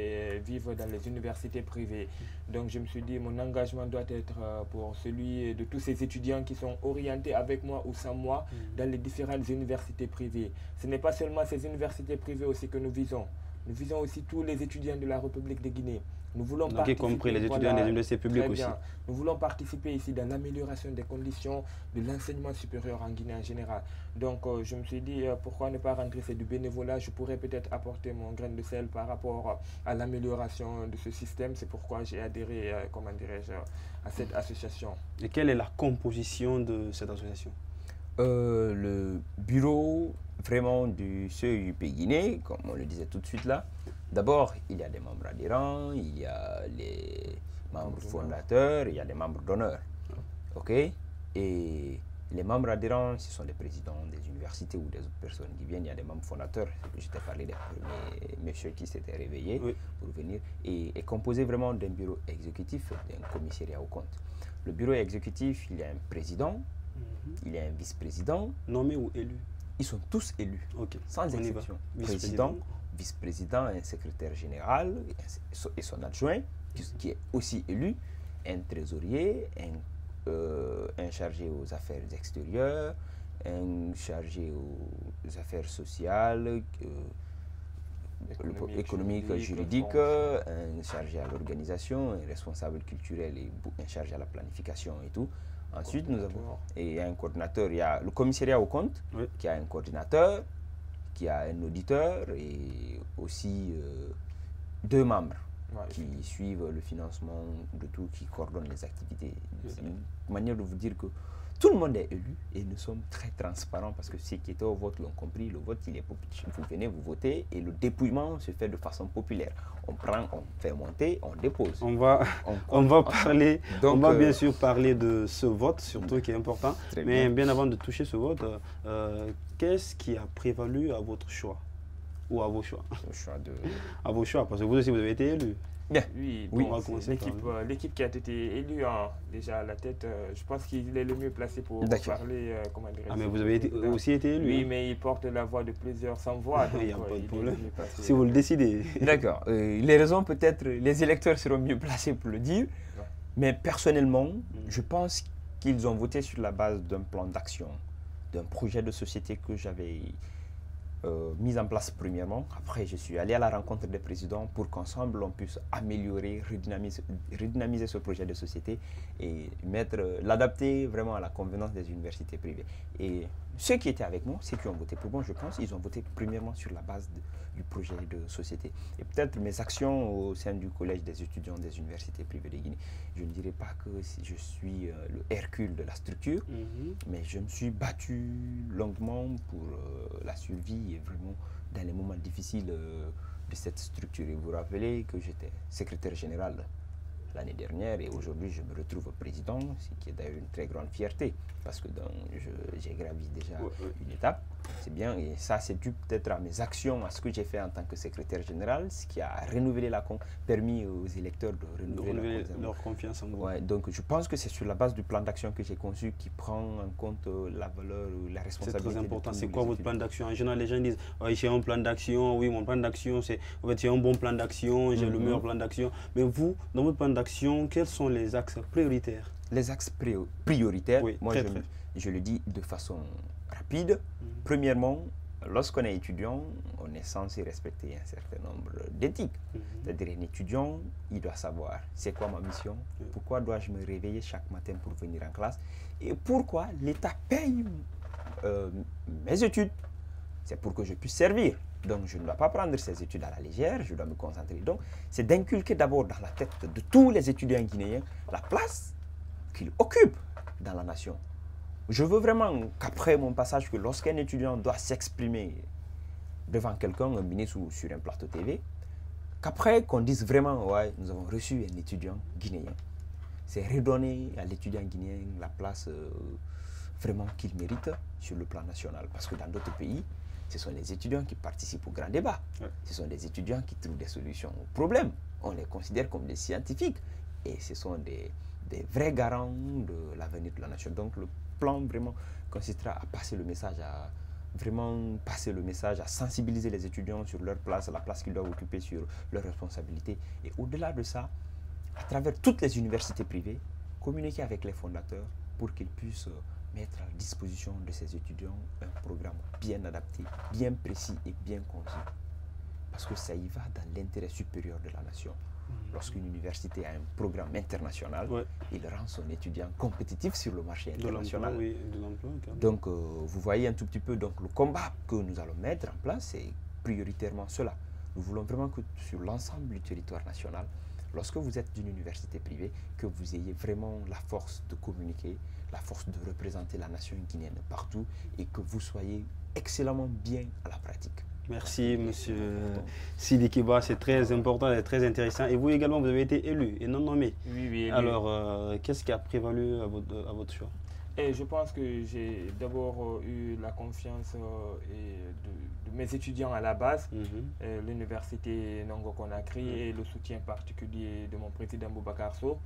vivent dans les universités privées. Donc je me suis dit, mon engagement doit être pour celui de tous ces étudiants qui sont orientés avec moi ou sans moi dans les différentes universités privées. Ce n'est pas seulement ces universités privées aussi que nous visons. Nous visons aussi tous les étudiants de la République de Guinée. Nous voulons donc, y compris les étudiants des universités publiques aussi. Nous voulons participer ici dans l'amélioration des conditions de l'enseignement supérieur en Guinée en général. Donc, je me suis dit, pourquoi ne pas rentrer, c'est du bénévolat. Je pourrais peut-être apporter mon grain de sel par rapport à l'amélioration de ce système. C'est pourquoi j'ai adhéré, comment dirais-je, à cette association. Et quelle est la composition de cette association? Le bureau vraiment du CEUP Guinée, comme on le disait tout de suite là. D'abord, il y a des membres adhérents, il y a les membres fondateurs, il y a les membres d'honneur. OK? Et les membres adhérents, ce sont les présidents des universités ou des autres personnes qui viennent. Il y a des membres fondateurs. Je t'ai parlé des premiers messieurs qui s'étaient réveillés pour venir. Et est composé vraiment d'un bureau exécutif, d'un commissariat au compte. Le bureau exécutif, il y a un président, il y a un vice-président. Nommé ou élu? Ils sont tous élus, sans exception. Président, vice-président, un secrétaire général et son adjoint, qui est aussi élu, un trésorier, un chargé aux affaires extérieures, un chargé aux affaires sociales, économiques, juridiques, un chargé à l'organisation, un responsable culturel et un chargé à la planification et tout. Ensuite, nous avons un coordinateur. Il y a le commissariat au compte, qui a un coordinateur, qui a un auditeur et aussi 2 membres qui suivent le financement de tout, qui coordonnent les activités. C'est une manière de vous dire que tout le monde est élu et nous sommes très transparents parce que ceux qui étaient au vote l'ont compris. Le vote, il est populaire. Vous venez, vous votez et le dépouillement se fait de façon populaire. On prend, on fait monter, on dépose. On va parler, donc, on va bien sûr parler de ce vote, surtout qui est important. Mais bien avant de toucher ce vote, qu'est-ce qui a prévalu à votre choix ou à vos choix? À vos choix, parce que vous aussi vous avez été élu. Bien. Oui, bon, l'équipe qui a été élue déjà à la tête, je pense qu'il est le mieux placé pour parler. Comment dire, mais vous avez aussi été élu? Oui, mais il porte la voix de plusieurs sans voix. Il n'y a pas de problème. Si vous le décidez. D'accord. Les raisons, peut-être, les électeurs seront mieux placés pour le dire. Mais personnellement, je pense qu'ils ont voté sur la base d'un plan d'action, d'un projet de société que j'avais mise en place premièrement. Après, je suis allé à la rencontre des présidents pour qu'ensemble, on puisse améliorer, redynamiser ce projet de société et l'adapter vraiment à la convenance des universités privées. Et ceux qui étaient avec moi, ceux qui ont voté pour moi, je pense, ils ont voté premièrement sur la base du projet de société. Et peut-être mes actions au sein du collège des étudiants des universités privées de Guinée, je ne dirais pas que je suis le Hercule de la structure, mais je me suis battu longuement pour la survie et vraiment dans les moments difficiles de cette structure. Et vous vous rappelez que j'étais secrétaire général l'année dernière et aujourd'hui je me retrouve président, ce qui est d'ailleurs une très grande fierté parce que j'ai gravi déjà une étape, c'est bien, et ça c'est dû peut-être à mes actions, à ce que j'ai fait en tant que secrétaire général, ce qui a permis aux électeurs de renouveler leur confiance en vous. Ouais, donc je pense que c'est sur la base du plan d'action que j'ai conçu qui prend en compte la valeur, la responsabilité. C'est très important. C'est quoi votre plan d'action? En général, les gens disent j'ai un plan d'action, oui, mon plan d'action, c'est un bon plan d'action, j'ai le meilleur plan d'action. Mais vous, dans votre plan d'action, quels sont les axes prioritaires? Les axes prioritaires, oui, moi je le dis de façon rapide. Premièrement, lorsqu'on est étudiant, on est censé respecter un certain nombre d'éthiques. C'est-à-dire un étudiant, il doit savoir c'est quoi ma mission, pourquoi dois-je me réveiller chaque matin pour venir en classe et pourquoi l'État paye mes études. C'est pour que je puisse servir. Donc je ne dois pas prendre ces études à la légère, je dois me concentrer. Donc c'est d'inculquer d'abord dans la tête de tous les étudiants guinéens la place qu'ils occupent dans la nation. Je veux vraiment qu'après mon passage, que lorsqu'un étudiant doit s'exprimer devant quelqu'un, un ministre ou sur un plateau TV, qu'après qu'on dise vraiment, ouais, nous avons reçu un étudiant guinéen. C'est redonner à l'étudiant guinéen la place vraiment qu'il mérite sur le plan national. Parce que dans d'autres pays, ce sont les étudiants qui participent au grand débat. Ce sont les étudiants qui trouvent des solutions aux problèmes. On les considère comme des scientifiques. Et ce sont des vrais garants de l'avenir de la nation. Donc le plan vraiment consistera à passer le message, à sensibiliser les étudiants sur leur place, la place qu'ils doivent occuper, sur leurs responsabilités. Et au-delà de ça, à travers toutes les universités privées, communiquer avec les fondateurs pour qu'ils puissent mettre à la disposition de ces étudiants un programme bien adapté, bien précis et bien conçu. Parce que ça y va dans l'intérêt supérieur de la nation. Lorsqu'une université a un programme international, il rend son étudiant compétitif sur le marché international. Donc, vous voyez un tout petit peu donc, le combat que nous allons mettre en place, c'est prioritairement cela. Nous voulons vraiment que sur l'ensemble du territoire national, lorsque vous êtes d'une université privée, que vous ayez vraiment la force de communiquer, la force de représenter la nation guinéenne partout et que vous soyez excellemment bien à la pratique. Merci, monsieur Sidi Kiba, c'est très important et très intéressant. Et vous également, vous avez été élu et non nommé. Oui. Alors, qu'est-ce qui a prévalu à votre choix? Et je pense que j'ai d'abord eu la confiance de mes étudiants à la base, l'université Nongo Conakry et le soutien particulier de mon président Boubacar Sow.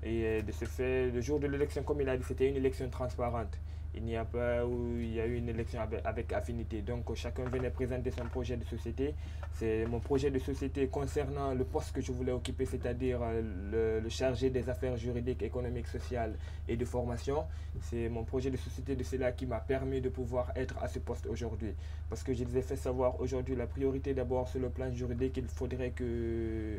Et de ce fait, le jour de l'élection, comme il a dit, c'était une élection transparente. Il n'y a pas il y a eu une élection avec affinité. Donc chacun venait présenter son projet de société. C'est mon projet de société concernant le poste que je voulais occuper, c'est-à-dire le chargé des affaires juridiques, économiques, sociales et de formation. C'est mon projet de société de cela qui m'a permis de pouvoir être à ce poste aujourd'hui. Parce que je les ai fait savoir aujourd'hui la priorité d'abord sur le plan juridique, il faudrait que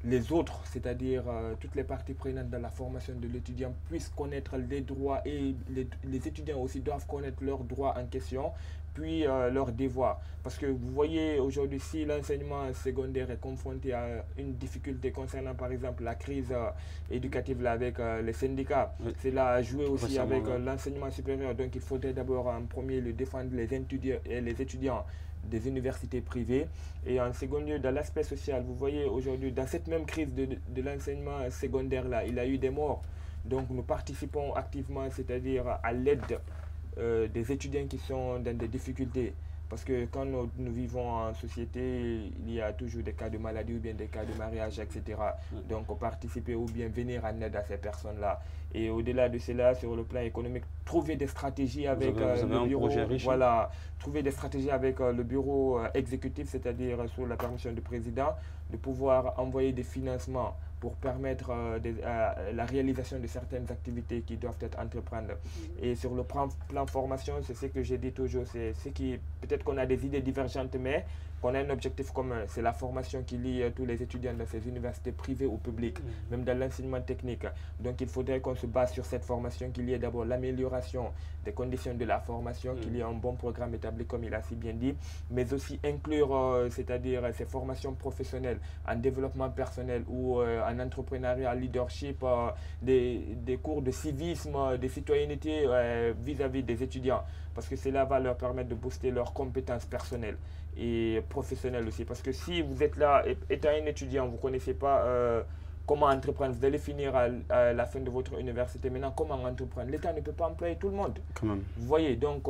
les autres, c'est-à-dire toutes les parties prenantes dans la formation de l'étudiant puissent connaître les droits et les étudiants aussi doivent connaître leurs droits en question, puis leurs devoirs. Parce que vous voyez aujourd'hui, si l'enseignement secondaire est confronté à une difficulté concernant par exemple la crise éducative là, avec les syndicats, cela a joué aussi avec l'enseignement supérieur. Donc il faudrait d'abord en premier lieu défendre les étudiants des universités privées. Et en second lieu, dans l'aspect social, vous voyez aujourd'hui, dans cette même crise de l'enseignement secondaire là, il y a eu des morts. Donc nous participons activement, c'est-à-dire à l'aide des étudiants qui sont dans des difficultés. Parce que quand nous vivons en société, il y a toujours des cas de maladie ou bien des cas de mariage, etc. Donc participer ou bien venir en aide à ces personnes-là. Et au-delà de cela, sur le plan économique, trouver des stratégies avec le bureau. Voilà, trouver des stratégies avec le bureau exécutif, c'est-à-dire sous la permission du président, de pouvoir envoyer des financements pour permettre la réalisation de certaines activités qui doivent être entreprises. Et sur le plan formation, c'est ce que j'ai dit toujours, c'est ce qui, peut-être qu'on a des idées divergentes, mais qu'on a un objectif commun, c'est la formation qui lie tous les étudiants dans ces universités privées ou publiques, même dans l'enseignement technique. Donc il faudrait qu'on se base sur cette formation, qu'il y ait d'abord l'amélioration des conditions de la formation, qu'il y ait un bon programme établi comme il a si bien dit, mais aussi inclure, c'est-à-dire ces formations professionnelles en développement personnel ou en entrepreneuriat, leadership, des cours de civisme, de citoyenneté vis-à-vis des étudiants, parce que cela va leur permettre de booster leurs compétences personnelles et professionnelles aussi. Parce que si vous êtes là, étant un étudiant, vous ne connaissez pas comment entreprendre. Vous allez finir à la fin de votre université. Maintenant, comment entreprendre? L'État ne peut pas employer tout le monde. Quand même. Vous voyez, donc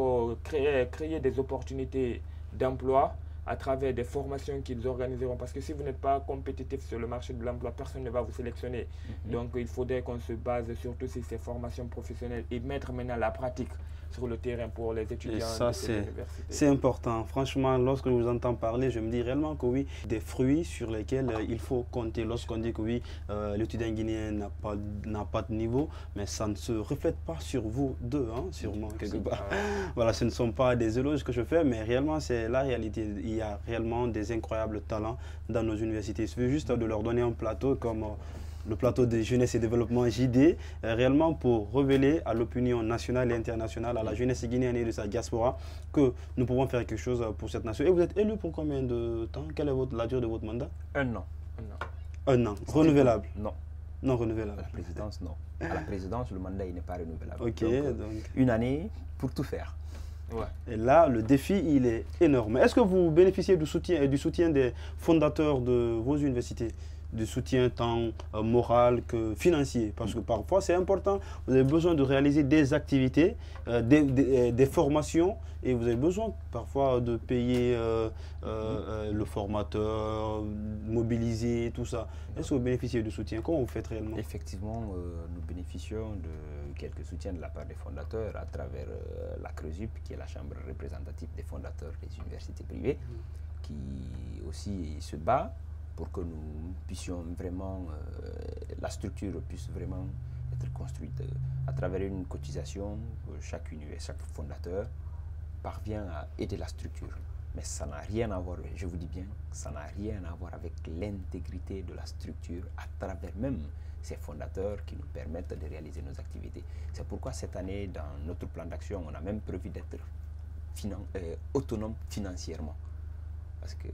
créer des opportunités d'emploi à travers des formations qu'ils organiseront. Parce que si vous n'êtes pas compétitif sur le marché de l'emploi, personne ne va vous sélectionner. Donc il faudrait qu'on se base surtout sur ces formations professionnelles et mettre maintenant la pratique sur le terrain pour les étudiants. Et ça, de cette université. c'est important. Franchement, lorsque je vous entends parler, je me dis réellement que oui, des fruits sur lesquels il faut compter. Lorsqu'on dit que oui, l'étudiant guinéen n'a pas de niveau, mais ça ne se reflète pas sur vous deux, hein, sûrement, quelque part. Voilà, ce ne sont pas des éloges que je fais, mais réellement, c'est la réalité. Il y a réellement des incroyables talents dans nos universités. Il suffit juste de leur donner un plateau comme le plateau de jeunesse et développement JD, réellement pour révéler à l'opinion nationale et internationale, à la jeunesse guinéenne et de sa diaspora, que nous pouvons faire quelque chose pour cette nation. Et vous êtes élu pour combien de temps? Quelle est la durée de votre mandat? 1 an. 1 an. 1 an. Renouvelable? Non. Non renouvelable. À la présidence, non. À la présidence, le mandat n'est pas renouvelable. Ok. Donc, 1 année pour tout faire. Ouais. Et là, le défi, il est énorme. Est-ce que vous bénéficiez du soutien des fondateurs de vos universités? Du soutien tant moral que financier, parce que parfois c'est important, vous avez besoin de réaliser des activités, des formations, et vous avez besoin parfois de payer le formateur, mobiliser, tout ça. Est-ce que vous bénéficiez du soutien? Comment vous faites réellement? Effectivement, nous bénéficions de quelques soutiens de la part des fondateurs à travers la CRESUP, qui est la chambre représentative des fondateurs des universités privées, qui aussi se bat pour que nous puissions vraiment, la structure puisse vraiment être construite à travers une cotisation. Chaque fondateur parvient à aider la structure. Mais ça n'a rien à voir, je vous dis bien, ça n'a rien à voir avec l'intégrité de la structure à travers même ces fondateurs qui nous permettent de réaliser nos activités. C'est pourquoi cette année, dans notre plan d'action, on a même prévu d'être autonome financièrement. Parce que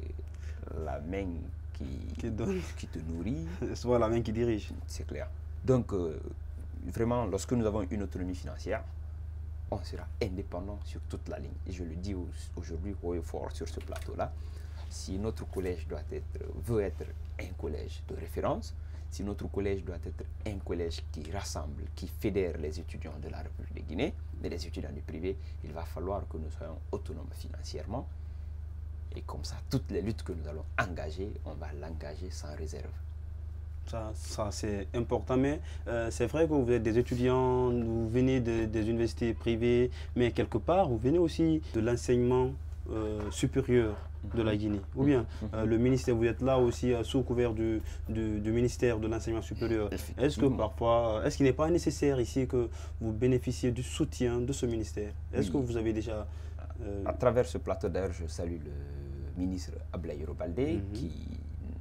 la main qui te nourrit, c'est souvent la main qui dirige. C'est clair. Donc, vraiment, lorsque nous avons une autonomie financière, on sera indépendant sur toute la ligne. Et je le dis aujourd'hui haut et fort sur ce plateau-là. Si notre collège veut être un collège de référence, si notre collège doit être un collège qui rassemble, qui fédère les étudiants de la République de Guinée, et les étudiants du privé, il va falloir que nous soyons autonomes financièrement. Et comme ça, toutes les luttes que nous allons engager, on va l'engager sans réserve. Ça c'est important, mais c'est vrai que vous êtes des étudiants, vous venez des universités privées, mais quelque part, vous venez aussi de l'enseignement supérieur de la Guinée. Ou bien, le ministère, vous êtes là aussi sous couvert du ministère de l'enseignement supérieur. Est-ce que parfois, est-ce qu'il n'est pas nécessaire ici que vous bénéficiez du soutien de ce ministère? Est-ce que vous avez déjà... À travers ce plateau, d'ailleurs, je salue le ministre Ablaye Baldé, qui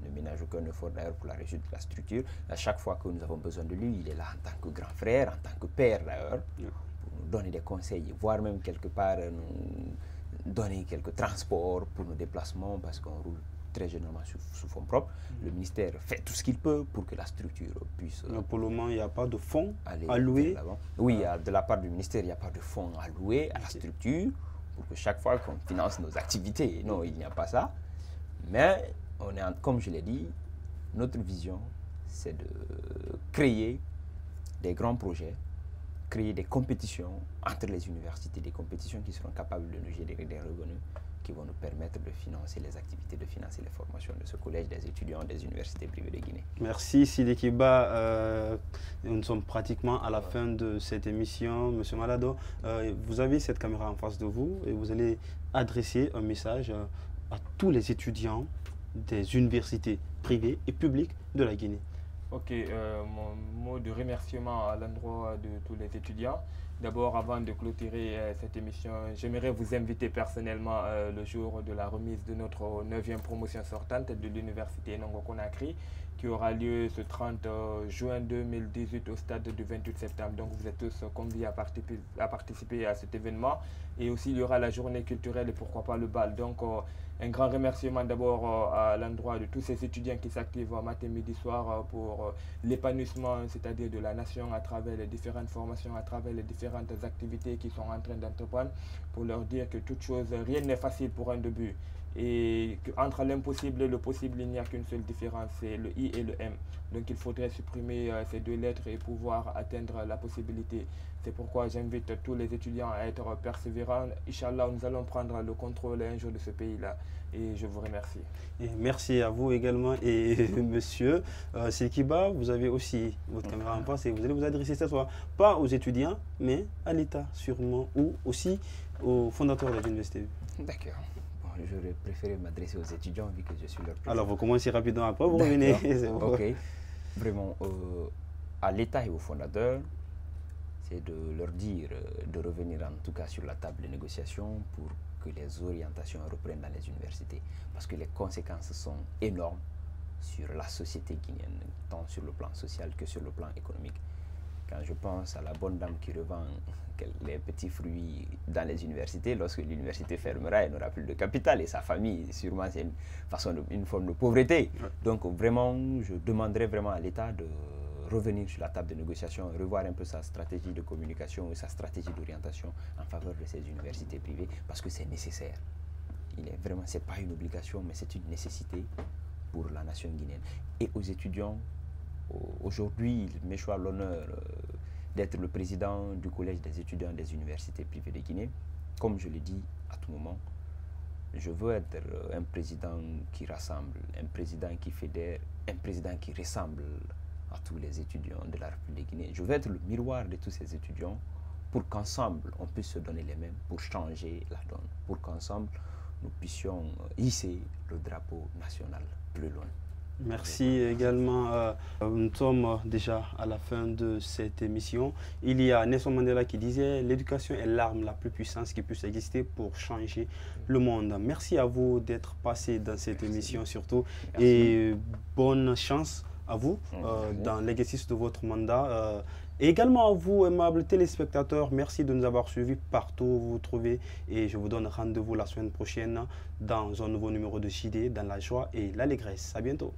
ne ménage aucun effort d'ailleurs pour la réussite de la structure. À chaque fois que nous avons besoin de lui, il est là en tant que grand frère, en tant que père d'ailleurs, pour nous donner des conseils, voire même quelque part nous donner quelques transports pour nos déplacements, parce qu'on roule très généralement sous fonds propres. Le ministère fait tout ce qu'il peut pour que la structure puisse... pour le moment, il n'y a pas de fonds alloués? Oui, de la part du ministère, il n'y a pas de fonds alloués à la structure, pour que chaque fois qu'on finance nos activités, non, il n'y a pas ça. Mais, comme je l'ai dit, notre vision, c'est de créer des grands projets, créer des compétitions entre les universités, des compétitions qui seront capables de nous générer des revenus, qui vont nous permettre de financer les activités, de financer les formations de ce collège des étudiants des universités privées de Guinée. Merci Sidiki Ba. Nous sommes pratiquement à la fin de cette émission. Monsieur Malado, vous avez cette caméra en face de vous et vous allez adresser un message à tous les étudiants des universités privées et publiques de la Guinée. Ok, mon mot de remerciement à l'endroit de tous les étudiants. D'abord, avant de clôturer cette émission, j'aimerais vous inviter personnellement le jour de la remise de notre 9e promotion sortante de l'université Nongo Conakry, qui aura lieu ce 30 juin 2018 au stade du 28 septembre. Donc vous êtes tous conviés à participer à cet événement. Et aussi, il y aura la journée culturelle et pourquoi pas le bal. Donc un grand remerciement d'abord à l'endroit de tous ces étudiants qui s'activent matin, midi, soir pour l'épanouissement, c'est-à-dire de la nation à travers les différentes formations, à travers les différentes activités qu'ils sont en train d'entreprendre, pour leur dire que toute chose, rien n'est facile pour un début. et qu'entre l'impossible et le possible, il n'y a qu'une seule différence, c'est le I et le M. Donc il faudrait supprimer ces deux lettres et pouvoir atteindre la possibilité. C'est pourquoi j'invite tous les étudiants à être persévérants. Inch'Allah, nous allons prendre le contrôle un jour de ce pays-là. Et je vous remercie. Et merci à vous également. Et monsieur Sekiba, vous avez aussi votre caméra en face et vous allez vous adresser cette fois pas aux étudiants, mais à l'État sûrement, ou aussi aux fondateurs de l'université. D'accord. Bon, j'aurais préféré m'adresser aux étudiants vu que je suis leur président. Alors vous commencez rapidement, après vous revenez. Ok. Vraiment, à l'État et aux fondateurs, c'est de leur dire de revenir en tout cas sur la table de négociation pour que les orientations reprennent dans les universités. Parce que les conséquences sont énormes sur la société guinéenne, tant sur le plan social que sur le plan économique. Quand je pense à la bonne dame qui revend les petits fruits dans les universités, lorsque l'université fermera, elle n'aura plus de capital et sa famille, sûrement, c'est une forme de pauvreté. Ouais. Donc vraiment, je demanderais vraiment à l'État de revenir sur la table de négociation, revoir un peu sa stratégie de communication et sa stratégie d'orientation en faveur de ces universités privées, parce que c'est nécessaire. C'est pas une obligation, mais c'est une nécessité pour la nation guinéenne. Et aux étudiants, aujourd'hui, il m'échoit l'honneur d'être le président du collège des étudiants des universités privées de Guinée. Comme je l'ai dit à tout moment, je veux être un président qui rassemble, un président qui fédère, un président qui ressemble à tous les étudiants de la République guinéenne. Je veux être le miroir de tous ces étudiants pour qu'ensemble, on puisse se donner les mêmes pour changer la donne, pour qu'ensemble, nous puissions hisser le drapeau national plus loin. Merci également. Nous sommes déjà à la fin de cette émission. Il y a Nelson Mandela qui disait « L'éducation est l'arme la plus puissante qui puisse exister pour changer le monde ». Merci à vous d'être passé dans cette émission surtout. Merci. Et bonne chance à vous dans l'exercice de votre mandat. Et également à vous, aimables téléspectateurs, merci de nous avoir suivis partout où vous vous trouvez. Et je vous donne rendez-vous la semaine prochaine dans un nouveau numéro de JD, dans la joie et l'allégresse. À bientôt.